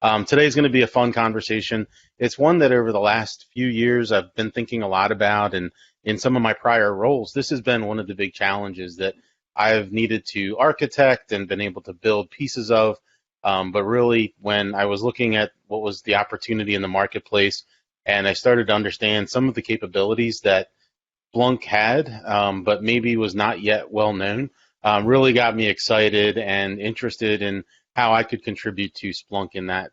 Today's going to be a fun conversation. It's one that over the last few years I've been thinking a lot about, and in some of my prior roles, this has been one of the big challenges that I've needed to architect and been able to build pieces of. But really, when I was looking at what was the opportunity in the marketplace, and I started to understand some of the capabilities that Splunk had, but maybe was not yet well known, really got me excited and interested in how I could contribute to Splunk in that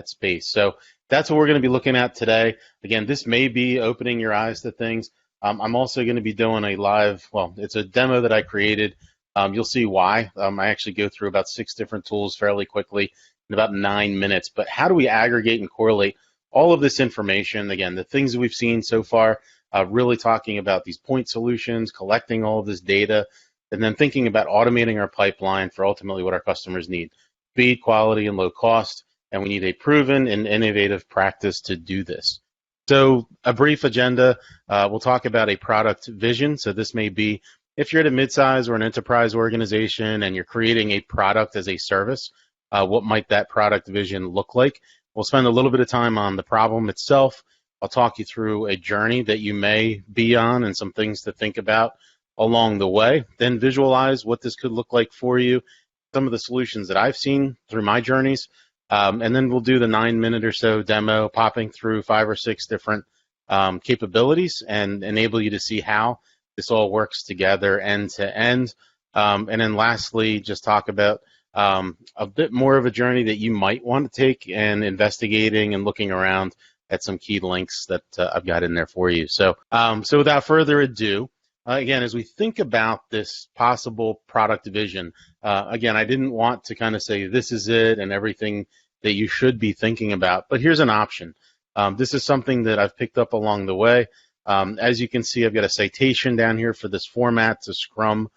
space. So that's what we're going to be looking at today. Again, this may be opening your eyes to things. I'm also going to be doing a live, well, it's a demo that I created. You'll see why. I actually go through about 6 different tools fairly quickly in about 9 minutes. But how do we aggregate and correlate all of this information? Again, the things that we've seen so far, really talking about these point solutions, collecting all of this data, and then thinking about automating our pipeline for ultimately what our customers need: speed, quality, and low cost. And we need a proven and innovative practice to do this. So a brief agenda, we'll talk about a product vision. So this may be if you're at a midsize or an enterprise organization and you're creating a product as a service, what might that product vision look like? We'll spend a little bit of time on the problem itself. I'll talk you through a journey that you may be on and some things to think about along the way. Then visualize what this could look like for you, some of the solutions that I've seen through my journeys. And then we'll do the 9-minute or so demo, popping through 5 or 6 different capabilities and enable you to see how this all works together end to end. And then lastly, just talk about a bit more of a journey that you might want to take and investigating and looking around at some key links that I've got in there for you. So, so without further ado, again, as we think about this possible product vision, again, I didn't want to kind of say this is it and everything that you should be thinking about, but here's an option. This is something that I've picked up along the way. As you can see, I've got a citation down here for this format to scrum.org.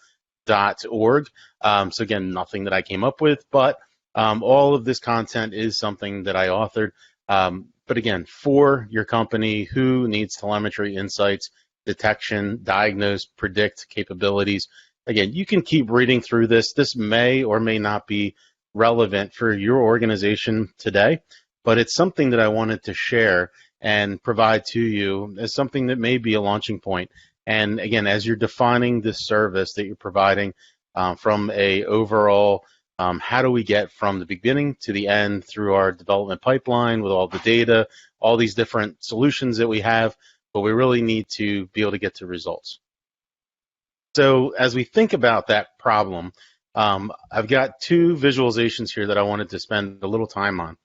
So again, nothing that I came up with, but all of this content is something that I authored. But again, for your company who needs telemetry, insights, detection, diagnose, predict capabilities, again, you can keep reading through this. This may or may not be relevant for your organization today, but it's something that I wanted to share and provide to you as something that may be a launching point. And again, as you're defining this service that you're providing from a overall, how do we get from the beginning to the end through our development pipeline with all the data, all these different solutions that we have, but we really need to be able to get to results. So as we think about that problem, I've got 2 visualizations here that I wanted to spend a little time on.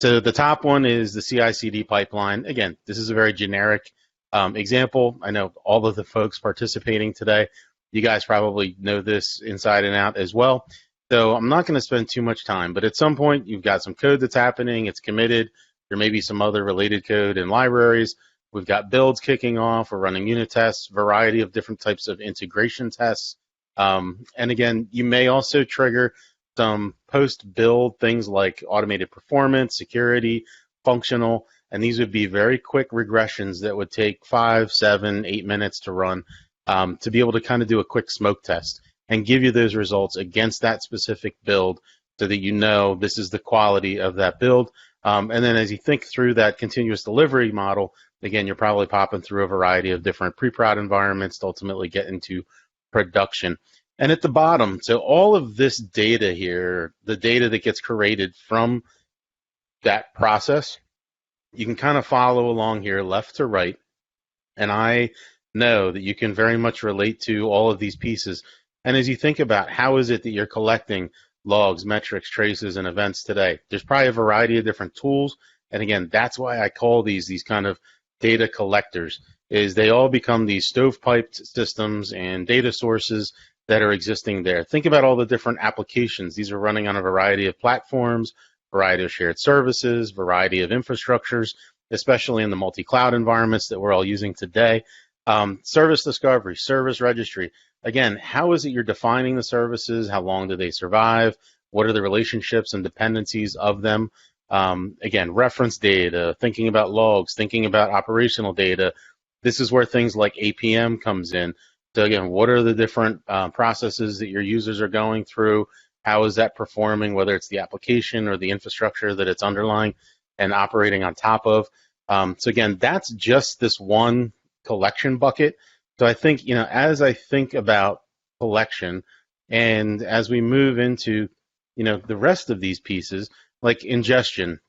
So the top one is the CI/CD pipeline. Again, this is a very generic example. I know all of the folks participating today, you guys probably know this inside and out as well. So I'm not going to spend too much time, but at some point you've got some code that's happening, it's committed, there may be some other related code in libraries, we've got builds kicking off, we're running unit tests, variety of different types of integration tests. And again, you may also trigger some post-build things like automated performance, security, functional, and these would be very quick regressions that would take 5, 7, 8 minutes to run to be able to kind of do a quick smoke test and give you those results against that specific build so that you know this is the quality of that build. And then as you think through that continuous delivery model, again, you're probably popping through a variety of different pre-prod environments to ultimately get into production. And at the bottom, so all of this data here, the data that gets created from that process, you can kind of follow along here left to right. And I know that you can very much relate to all of these pieces. And as you think about how is it that you're collecting logs, metrics, traces, and events today, there's probably a variety of different tools. And again, that's why I call these kind of data collectors, is they all become these stovepiped systems and data sources that are existing there. Think about all the different applications. These are running on a variety of platforms, variety of shared services, variety of infrastructures, especially in the multi-cloud environments that we're all using today. Service discovery, service registry. Again, how is it you're defining the services? How long do they survive? What are the relationships and dependencies of them? Again, reference data, thinking about logs, thinking about operational data. This is where things like APM comes in. So again, what are the different processes that your users are going through? how is that performing, whether it's the application or the infrastructure that it's underlying and operating on top of. So again, that's just this one collection bucket. So I think, as I think about collection and as we move into, the rest of these pieces, like ingestion.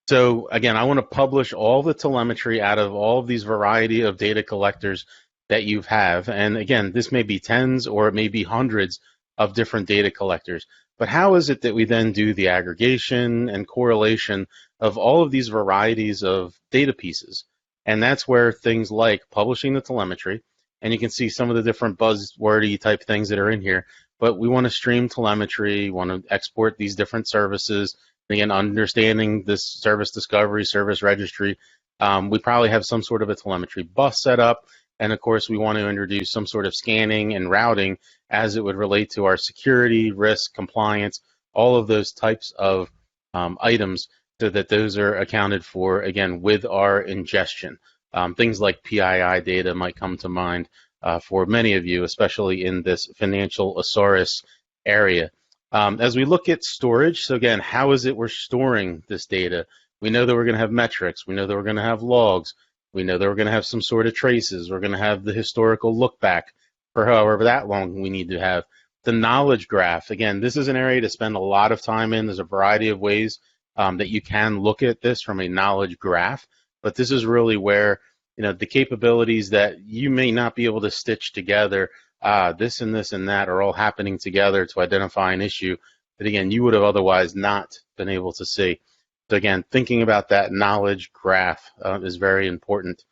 So again, I want to publish all the telemetry out of all of these variety of data collectors that you have. And again, this may be tens or it may be hundreds of different data collectors. But how is it that we then do the aggregation and correlation of all of these varieties of data pieces? And that's where things like publishing the telemetry, and you can see some of the different buzzwordy type things that are in here, but we want to stream telemetry, want to export these different services. Again, understanding this service discovery, service registry, we probably have some sort of a telemetry bus set up. And of course, we want to introduce some sort of scanning and routing as it would relate to our security, risk, compliance, all of those types of items so that those are accounted for, again, with our ingestion. Things like PII data might come to mind for many of you, especially in this financial Asaurus area. As we look at storage, so again, how is it we're storing this data? We know that we're going to have metrics. We know that we're going to have logs. We know that we're going to have some sort of traces. We're going to have the historical look back for however that long we need to have. The knowledge graph, again, this is an area to spend a lot of time in. There's a variety of ways that you can look at this from a knowledge graph, but this is really where, the capabilities that you may not be able to stitch together, this and this and that are all happening together to identify an issue that, again, you would have otherwise not been able to see. So again, thinking about that knowledge graph is very important.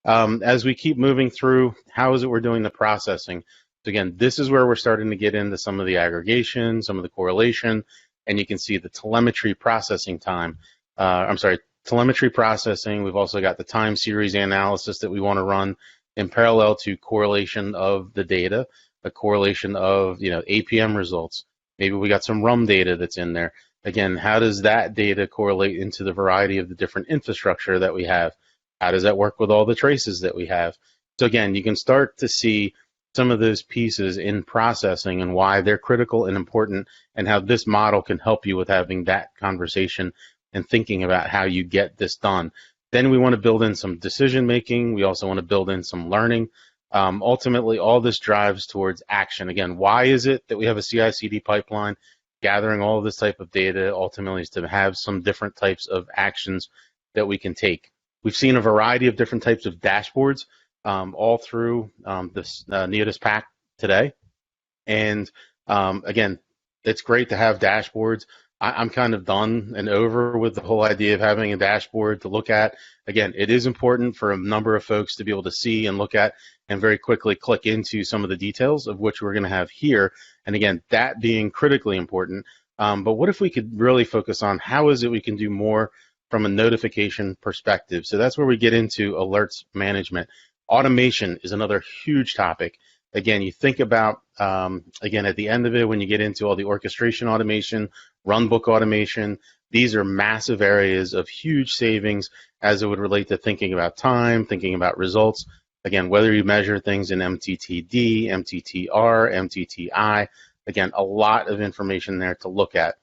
As we keep moving through, how is it we're doing the processing? So again, this is where we're starting to get into some of the aggregation, some of the correlation, and you can see the telemetry processing time. Telemetry processing. We've also got the time series analysis that we want to run in parallel to correlation of the data, a correlation of APM results. Maybe we got some RUM data that's in there. Again, how does that data correlate into the variety of the different infrastructure that we have? How does that work with all the traces that we have? So again, you can start to see some of those pieces in processing and why they're critical and important, and how this model can help you with having that conversation and thinking about how you get this done. Then we want to build in some decision making. We also want to build in some learning. Ultimately, all this drives towards action. Again, why is it that we have a CI/CD pipeline gathering all of this type of data? Ultimately, is to have some different types of actions that we can take. We've seen a variety of different types of dashboards all through this Neotis pack today. And again, it's great to have dashboards. I'm kind of done and over with the whole idea of having a dashboard to look at. Again, it is important for a number of folks to be able to see and look at and very quickly click into some of the details of which we're going to have here. And again, that being critically important. But what if we could really focus on how is it we can do more from a notification perspective? So that's where we get into alerts management. Automation is another huge topic. Again, you think about, again, at the end of it, when you get into all the orchestration automation, runbook automation, these are massive areas of huge savings as it would relate to thinking about time, thinking about results. Again, whether you measure things in MTTD, MTTR, MTTI, again, a lot of information there to look at.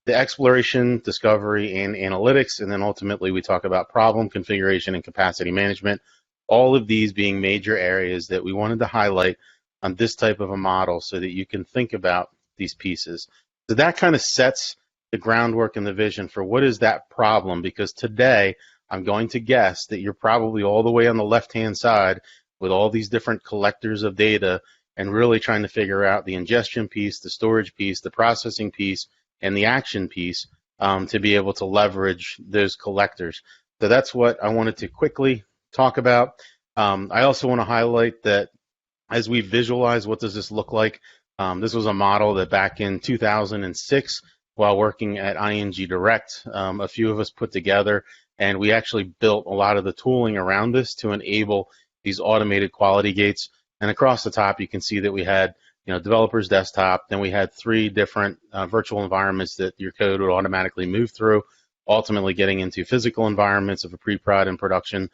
The exploration, discovery, and analytics, and then ultimately we talk about problem configuration and capacity management, all of these being major areas that we wanted to highlight on this type of a model so that you can think about these pieces. So that kind of sets the groundwork and the vision for what is that problem, because today I'm going to guess that you're probably all the way on the left-hand side with all these different collectors of data and really trying to figure out the ingestion piece, the storage piece, the processing piece, and the action piece to be able to leverage those collectors. So that's what I wanted to quickly talk about. I also want to highlight that as we visualize what does this look like, this was a model that back in 2006, while working at ING Direct, a few of us put together, and we actually built a lot of the tooling around this to enable these automated quality gates. And across the top, you can see that we had developer's desktop, then we had 3 different virtual environments that your code would automatically move through, ultimately getting into physical environments of a pre-prod and production.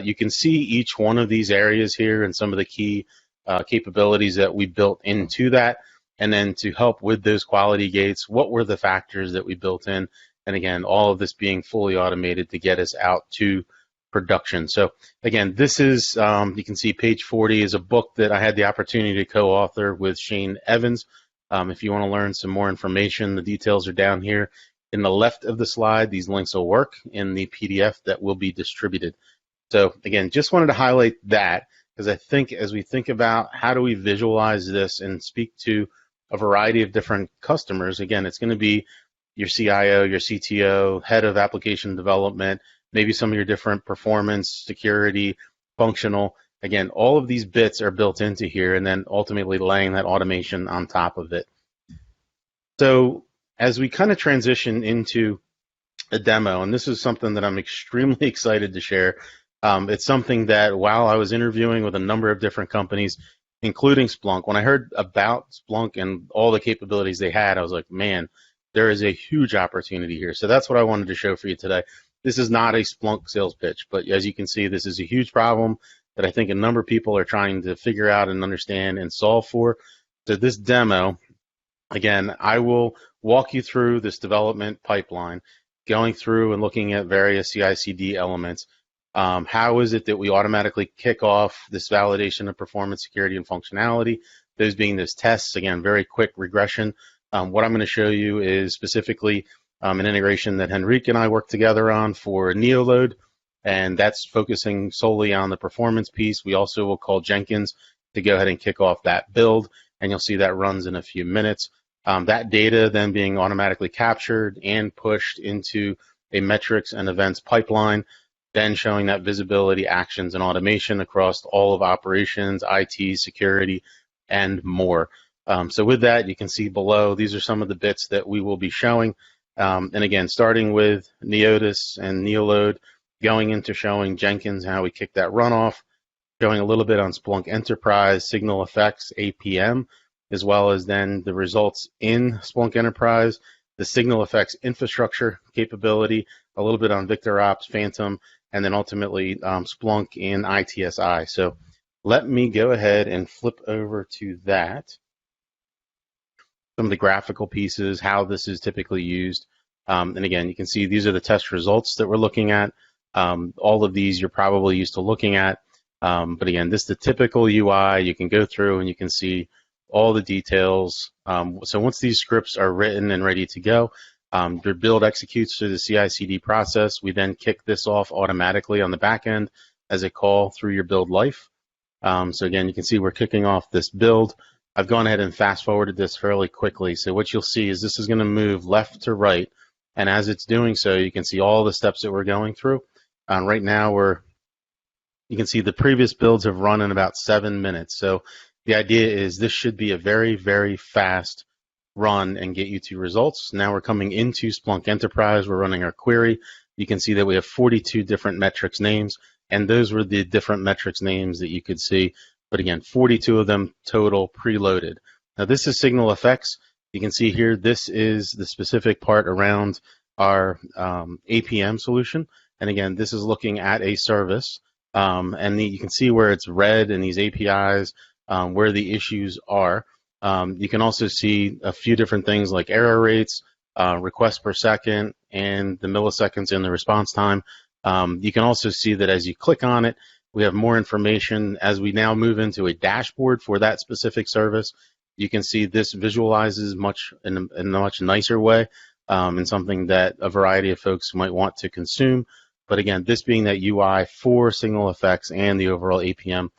You can see each one of these areas here and some of the key capabilities that we built into that. and then to help with those quality gates, what were the factors that we built in? And again, all of this being fully automated to get us out to production. So again, this is, you can see page 40 is a book that I had the opportunity to co-author with Shane Evans. If you want to learn some more information, the details are down here in the left of the slide. These links will work in the PDF that will be distributed. So again, just wanted to highlight that because I think as we think about how do we visualize this and speak to a variety of different customers, again, it's going to be your CIO, your CTO, head of application development, maybe some of your different performance, security, functional. Again, all of these bits are built into here and then ultimately laying that automation on top of it. So as we kind of transition into a demo, and this is something that I'm extremely excited to share. It's something that while I was interviewing with a number of different companies, including Splunk, when I heard about Splunk and all the capabilities they had, I was like, man, there is a huge opportunity here. So that's what I wanted to show for you today. This is not a Splunk sales pitch, but as you can see, this is a huge problem that I think a number of people are trying to figure out and understand and solve for. So this demo, again, I will walk you through this development pipeline, going through and looking at various CI/CD elements. How is it that we automatically kick off this validation of performance, security, and functionality? Those being those tests, again, very quick regression. What I'm going to show you is specifically an integration that Henrique and I worked together on for Neoload, and that's focusing solely on the performance piece. We also will call Jenkins to go ahead and kick off that build, and you'll see that runs in a few minutes. That data then being automatically captured and pushed into a metrics and events pipeline, then showing that visibility, actions, and automation across all of operations, IT, security, and more. So with that, you can see below, these are some of the bits that we will be showing. And again, starting with Neotis and Neoload, going into showing Jenkins, how we kick that runoff, showing a little bit on Splunk Enterprise, Signal Effects, APM, as well as then the results in Splunk Enterprise, the Signal Effects infrastructure capability, a little bit on VictorOps, Phantom, and then ultimately Splunk in ITSI. So let me go ahead and flip over to that. Some of the graphical pieces, how this is typically used. And again, you can see these are the test results that we're looking at. All of these you're probably used to looking at. But again, this is the typical UI. You can go through and you can see all the details. So once these scripts are written and ready to go, your build executes through the CI/CD process. We then kick this off automatically on the back end as a call through your build life. So again, you can see we're kicking off this build. I've gone ahead and fast forwarded this fairly quickly. So what you'll see is this is going to move left to right. And as it's doing so, you can see all the steps that we're going through. Right now, you can see the previous builds have run in about 7 minutes. So the idea is this should be a very, very fast run and get you to results. Now we're coming into Splunk Enterprise. We're running our query. You can see that we have 42 different metrics names, and those were the different metrics names that you could see. But again, 42 of them total preloaded. Now this is Signal Effects. You can see here, this is the specific part around our APM solution. And again, this is looking at a service. And you can see where it's red in these APIs, where the issues are. You can also see a few different things like error rates, requests per second, and the milliseconds in the response time. You can also see that as you click on it, we have more information. As we now move into a dashboard for that specific service, you can see this visualizes in a much nicer way, and something that a variety of folks might want to consume. But again, this being that UI for Signal Effects and the overall APM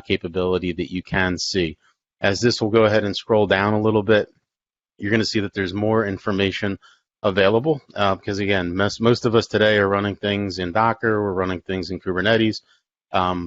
capability that you can see. As this will go ahead and scroll down a little bit, you're going to see that there's more information available because again, most of us today are running things in Docker, we're running things in Kubernetes.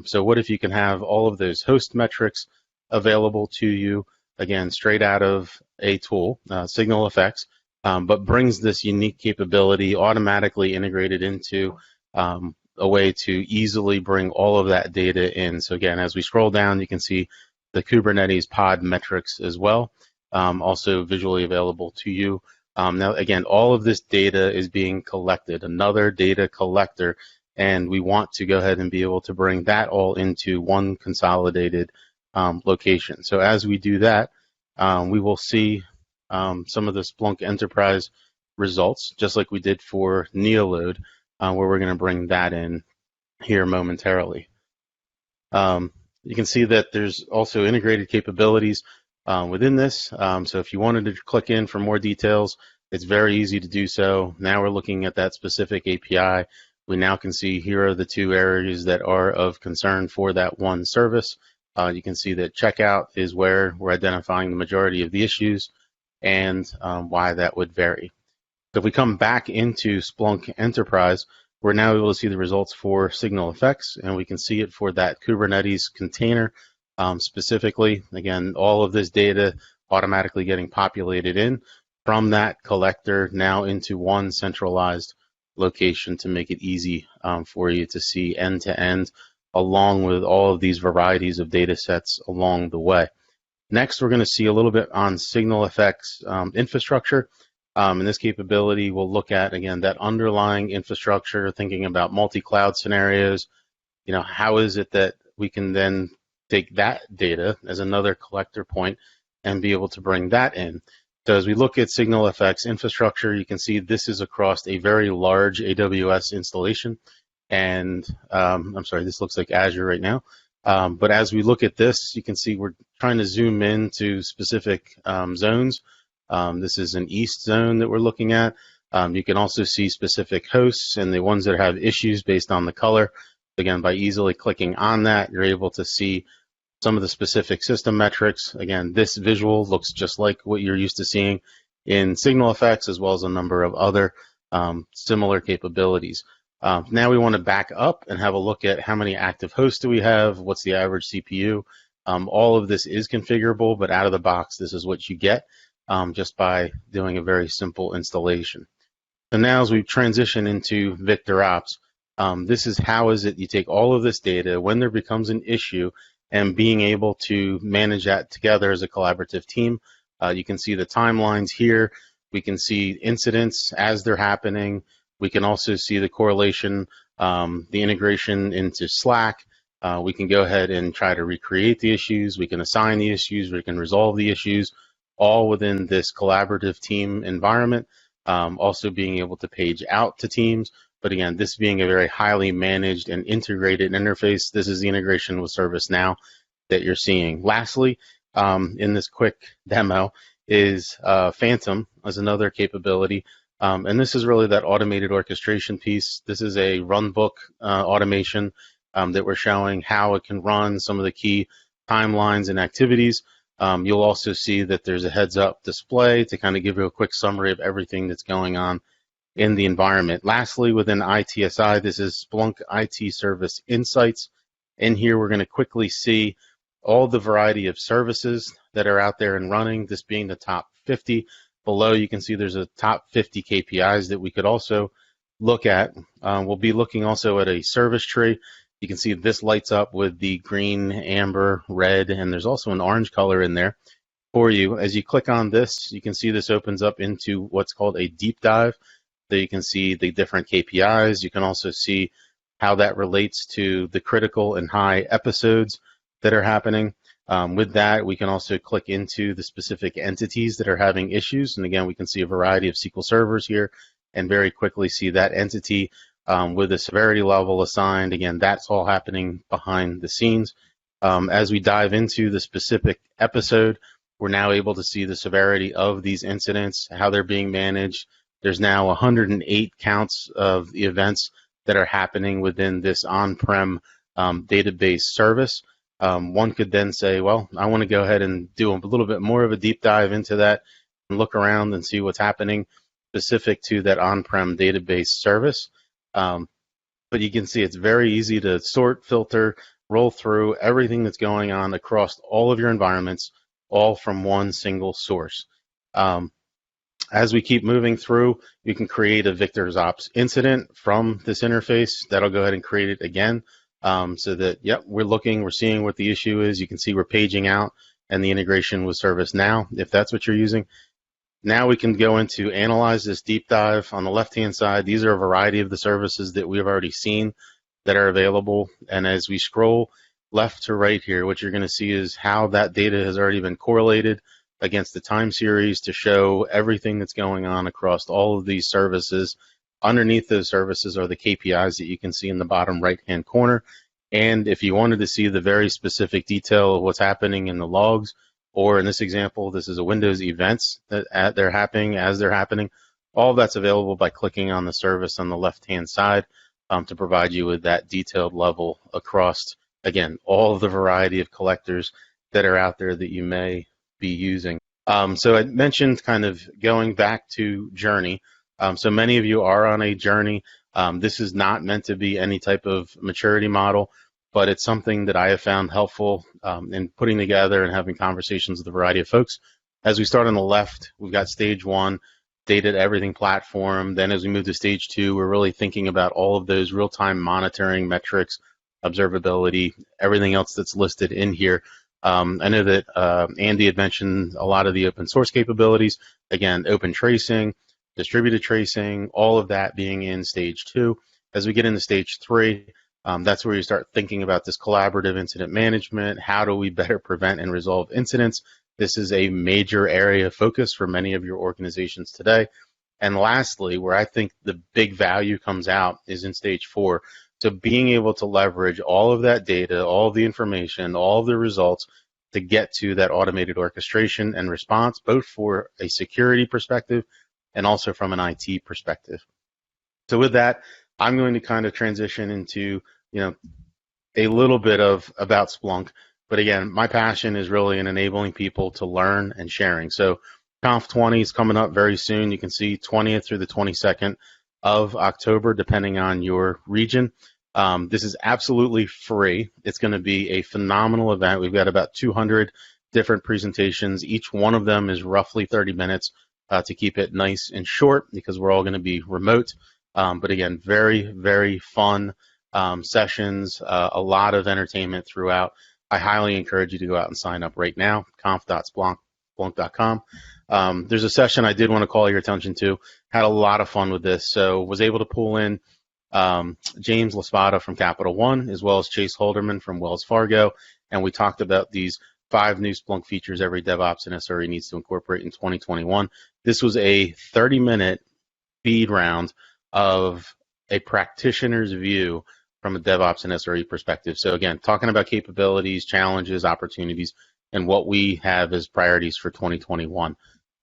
So what if you can have all of those host metrics available to you, again, straight out of a tool, Signal Effects, but brings this unique capability automatically integrated into a way to easily bring all of that data in. So again, as we scroll down, you can see the Kubernetes pod metrics as well, also visually available to you. Now, again, all of this data is being collected, another data collector, and we want to go ahead and be able to bring that all into one consolidated location. So as we do that, we will see some of the Splunk Enterprise results, just like we did for Neoload, where we're going to bring that in here momentarily. You can see that there's also integrated capabilities within this. So if you wanted to click in for more details, it's very easy to do so. Now we're looking at that specific API. We now can see here are the two areas that are of concern for that one service. You can see that checkout is where we're identifying the majority of the issues and why that would vary. So if we come back into Splunk Enterprise, we're now able to see the results for signal effects, and we can see it for that Kubernetes container specifically. Again, all of this data automatically getting populated in from that collector now into one centralized location to make it easy for you to see end to end, along with all of these varieties of data sets along the way. Next, we're going to see a little bit on signal effects infrastructure. And this capability will look at, again, that underlying infrastructure, thinking about multi-cloud scenarios. How is it that we can then take that data as another collector point and be able to bring that in? So as we look at signal effects infrastructure, you can see this is across a very large AWS installation. And I'm sorry, this looks like Azure right now. But as we look at this, you can see we're trying to zoom in to specific zones. This is an east zone that we're looking at. You can also see specific hosts and the ones that have issues based on the color. Again, by easily clicking on that, you're able to see some of the specific system metrics. Again, this visual looks just like what you're used to seeing in signal effects, as well as a number of other similar capabilities. Now we want to back up and have a look at how many active hosts do we have, what's the average CPU. All of this is configurable, but out of the box, this is what you get just by doing a very simple installation. So now as we transition into VictorOps, this is how is it you take all of this data when there becomes an issue and being able to manage that together as a collaborative team. You can see the timelines here. We can see incidents as they're happening. We can also see the correlation, the integration into Slack. We can go ahead and try to recreate the issues. We can assign the issues. We can resolve the issues, all within this collaborative team environment. Also being able to page out to teams. But again, this being a very highly managed and integrated interface, this is the integration with ServiceNow that you're seeing. Lastly, in this quick demo is Phantom as another capability. And this is really that automated orchestration piece. This is a runbook automation that we're showing how it can run some of the key timelines and activities. You'll also see that there's a heads up display to kind of give you a quick summary of everything that's going on in the environment. Lastly, within ITSI, this is Splunk IT Service Insights. In here, we're going to quickly see all the variety of services that are out there and running, this being the top 50. Below, you can see there's a top 50 KPIs that we could also look at. We'll be looking also at a service tree. You can see this lights up with the green, amber, red, and there's also an orange color in there for you. As you click on this, you can see this opens up into what's called a deep dive. So you can see the different KPIs. You can also see how that relates to the critical and high episodes that are happening. With that, we can also click into the specific entities that are having issues. And again, we can see a variety of SQL servers here and very quickly see that entity with a severity level assigned. Again, that's all happening behind the scenes. As we dive into the specific episode, we're now able to see the severity of these incidents, how they're being managed. There's now 108 counts of the events that are happening within this on-prem database service. One could then say, well, I want to go ahead and do a little bit more of a deep dive into that and look around and see what's happening specific to that on-prem database service. But you can see it's very easy to sort, filter, roll through everything that's going on across all of your environments, all from one single source. As we keep moving through, you can create a VictorOps incident from this interface. That'll go ahead and create it again. So that, yep, we're seeing what the issue is. You can see we're paging out and the integration with ServiceNow, if that's what you're using. Now we can go into analyze this deep dive. On the left-hand side, these are a variety of the services that we've already seen that are available. And as we scroll left to right here, what you're going to see is how that data has already been correlated. against the time series to show everything that's going on across all of these services. Underneath those services are the KPIs that you can see in the bottom right-hand corner. And if you wanted to see the very specific detail of what's happening in the logs, or in this example, this is a Windows events that they're happening as they're happening, all of that's available by clicking on the service on the left-hand side to provide you with that detailed level across, again, all of the variety of collectors that are out there that you may be using. So I mentioned kind of going back to journey. So many of you are on a journey. This is not meant to be any type of maturity model, but it's something that I have found helpful in putting together and having conversations with a variety of folks. As we start on the left, we've got stage one, data everything platform. Then as we move to stage two, we're really thinking about all of those real-time monitoring metrics, observability, everything else that's listed in here. I know that Andy had mentioned a lot of the open source capabilities. Again, open tracing, distributed tracing, all of that being in stage two. As we get into stage three, that's where you start thinking about this collaborative incident management. How do we better prevent and resolve incidents? This is a major area of focus for many of your organizations today. And lastly, where I think the big value comes out is in stage four. So being able to leverage all of that data, all of the information, all of the results to get to that automated orchestration and response, both for a security perspective and also from an IT perspective. So with that, I'm going to kind of transition into, a little bit of about Splunk. But again, my passion is really in enabling people to learn and sharing. So Conf 20 is coming up very soon. You can see 20th through the 22nd of October, depending on your region. This is absolutely free. It's going to be a phenomenal event. We've got about 200 different presentations. Each one of them is roughly 30 minutes to keep it nice and short because we're all going to be remote. But again, very, very fun sessions, a lot of entertainment throughout. I highly encourage you to go out and sign up right now, conf.splunk.com. There's a session I did want to call your attention to. Had a lot of fun with this, so was able to pull in James Laspada from Capital One, as well as Chase Holderman from Wells Fargo, and we talked about these 5 new Splunk features every DevOps and SRE needs to incorporate in 2021. This was a 30-minute feed round of a practitioner's view from a DevOps and SRE perspective. So again, talking about capabilities, challenges, opportunities, and what we have as priorities for 2021.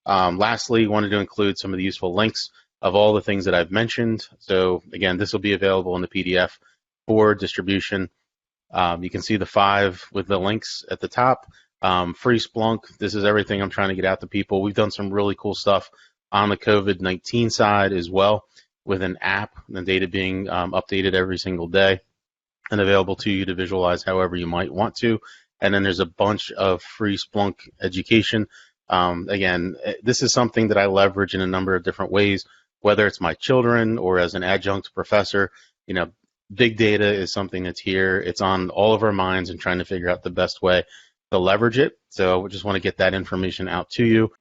Lastly, wanted to include some of the useful links of all the things that I've mentioned. So again, this will be available in the PDF for distribution. You can see the 5 with the links at the top. Free Splunk, this is everything I'm trying to get out to people. We've done some really cool stuff on the COVID-19 side as well, with an app, the data being updated every single day and available to you to visualize however you might want to. And then there's a bunch of free Splunk education. Again, this is something that I leverage in a number of different ways, whether it's my children or as an adjunct professor. Big data is something that's here. It's on all of our minds and trying to figure out the best way to leverage it. So I just want to get that information out to you.